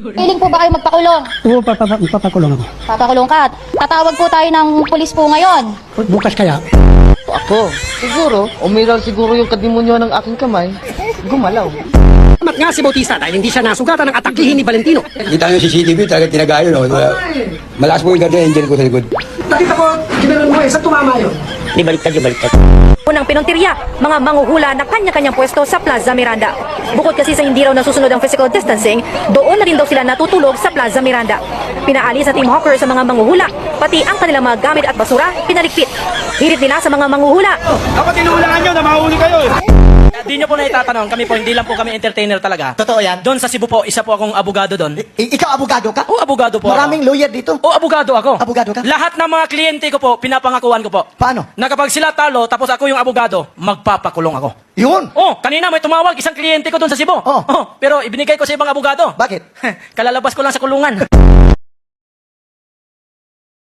Piling po ba kayo magpakulong? Oo, papakulong ako. Papakulong ka. Tatawag po tayo ng pulis po ngayon. Bukas kaya. Ako, siguro, umiral siguro yung kadimonyo ng aking kamay, gumalaw. Mat nga si Bautista dahil hindi siya nasugatan ng atakihin ni Valentino. Kita nyo CCTV, talaga tinagayo, no? Malakas po yung guardian angel ko sa likod. Nakita ko, ginanon mo sa tumama yun. Di baliktad. Unang pinuntirya, mga manguhula na kanya-kanyang pwesto sa Plaza Miranda. Bukod kasi sa hindi raw nasusunod ang physical distancing, doon na rin daw sila natutulog sa Plaza Miranda. Pinaalis sa Team Hawker sa mga manguhula, pati ang kanilang mga gamit at basura, pinaligpit. Hirit nila sa mga manguhula. Dapat inuulangan nyo na mahuli kayo. Di nyo po na itatanong, kami po, hindi lang po kami entertainer talaga. Totoo yan? Doon sa Cebu po, isa po akong abogado doon. Ikaw abogado ka? O, abogado po Maraming lawyer dito. ako. O, abogado ako. Abogado ka? Lahat ng mga kliyente ko po, pinapangakuan ko po. Paano? Na kapag sila talo, tapos ako yung abogado, magpapakulong ako. Yun! Oh, kanina may tumawag isang kliyente ko doon sa Cebu. Oh. Pero ibinigay ko sa ibang abogado. Bakit? Kalalabas ko lang sa kulungan.